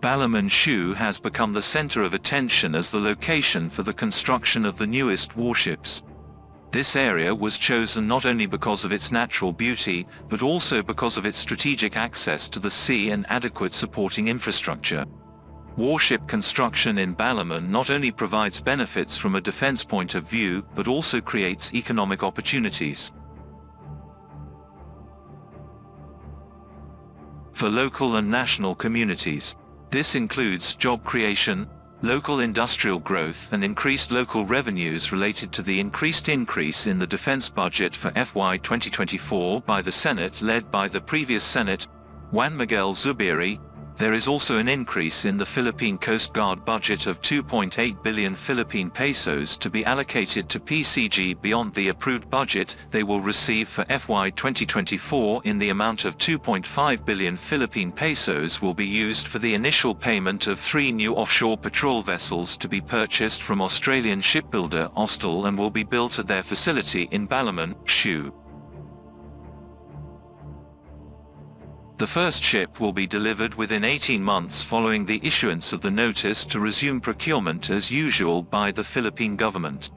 Balmain Shoe has become the center of attention as the location for the construction of the newest warships. This area was chosen not only because of its natural beauty, but also because of its strategic access to the sea and adequate supporting infrastructure. Warship construction in Balmain not only provides benefits from a defense point of view, but also creates economic opportunities for local and national communities. This includes job creation, local industrial growth and increased local revenues related to the increase in the defense budget for FY 2024 by the Senate led by the previous Senate, Juan Miguel Zubiri. There is also an increase in the Philippine Coast Guard budget of 2.8 billion Philippine pesos to be allocated to PCG beyond the approved budget they will receive for FY 2024. In the amount of 2.5 billion Philippine pesos will be used for the initial payment of 3 new offshore patrol vessels to be purchased from Australian shipbuilder Ostel and will be built at their facility in Balmain Shoe. The first ship will be delivered within 18 months following the issuance of the notice to resume procurement as usual by the Philippine government.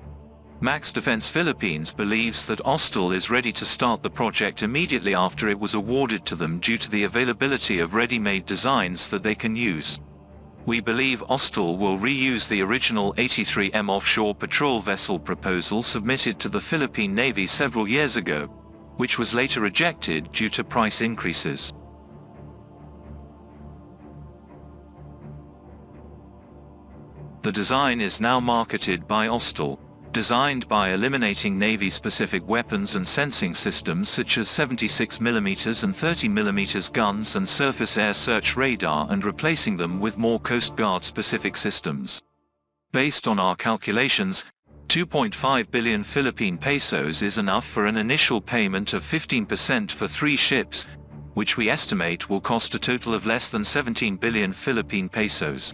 Max Defense Philippines believes that Ostel is ready to start the project immediately after it was awarded to them due to the availability of ready-made designs that they can use. We believe Ostel will reuse the original 83M offshore patrol vessel proposal submitted to the Philippine Navy several years ago, which was later rejected due to price increases. The design is now marketed by Ostel, designed by eliminating Navy-specific weapons and sensing systems such as 76mm and 30mm guns and surface air search radar and replacing them with more Coast Guard-specific systems. Based on our calculations, 2.5 billion Philippine pesos is enough for an initial payment of 15% for 3 ships, which we estimate will cost a total of less than 17 billion Philippine pesos.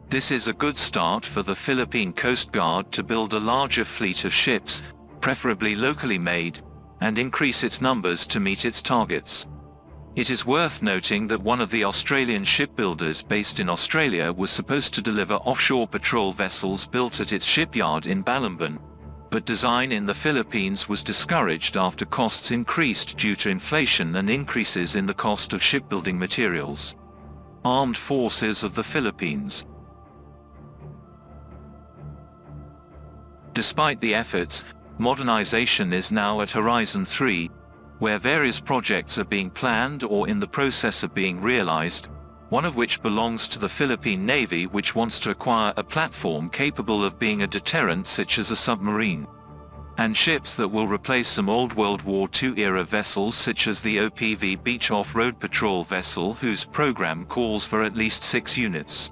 This is a good start for the Philippine Coast Guard to build a larger fleet of ships, preferably locally made, and increase its numbers to meet its targets. It is worth noting that one of the Australian shipbuilders based in Australia was supposed to deliver offshore patrol vessels built at its shipyard in Balmain, but design in the Philippines was discouraged after costs increased due to inflation and increases in the cost of shipbuilding materials. Armed Forces of the Philippines. Despite the efforts, modernization is now at Horizon 3, where various projects are being planned or in the process of being realized, one of which belongs to the Philippine Navy, which wants to acquire a platform capable of being a deterrent such as a submarine, and ships that will replace some old World War II era vessels such as the OPV Beach Off-Road Patrol vessel whose program calls for at least 6 units.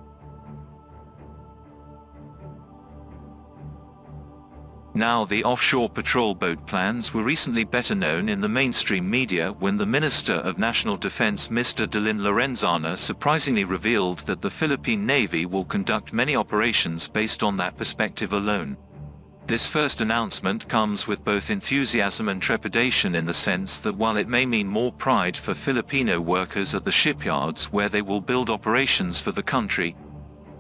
Now, the offshore patrol boat plans were recently better known in the mainstream media when the Minister of National Defense Mr. Delin Lorenzana surprisingly revealed that the Philippine Navy will conduct many operations based on that perspective alone. This first announcement comes with both enthusiasm and trepidation in the sense that while it may mean more pride for Filipino workers at the shipyards where they will build operations for the country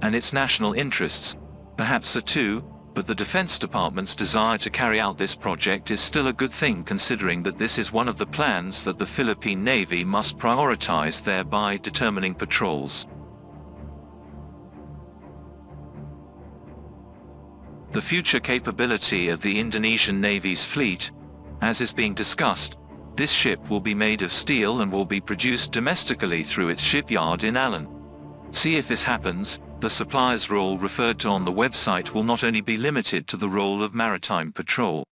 and its national interests, perhaps so too, but the Defense Department's desire to carry out this project is still a good thing considering that this is one of the plans that the Philippine Navy must prioritize, thereby determining patrols. The future capability of the Indonesian Navy's fleet, as is being discussed, this ship will be made of steel and will be produced domestically through its shipyard in Allen. See if this happens. The supplier's role referred to on the website will not only be limited to the role of maritime patrol,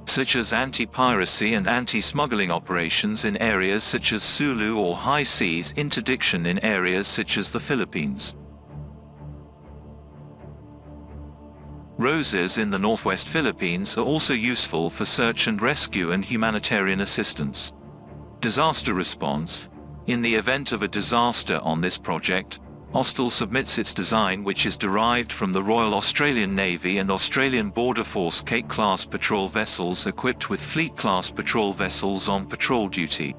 such as anti-piracy and anti-smuggling operations in areas such as Sulu or high seas interdiction in areas such as the Philippines. ROSAs in the northwest Philippines are also useful for search and rescue and humanitarian assistance. Disaster response. In the event of a disaster on this project, Ostel submits its design, which is derived from the Royal Australian Navy and Australian Border Force Cape-class patrol vessels equipped with Fleet-class patrol vessels on patrol duty.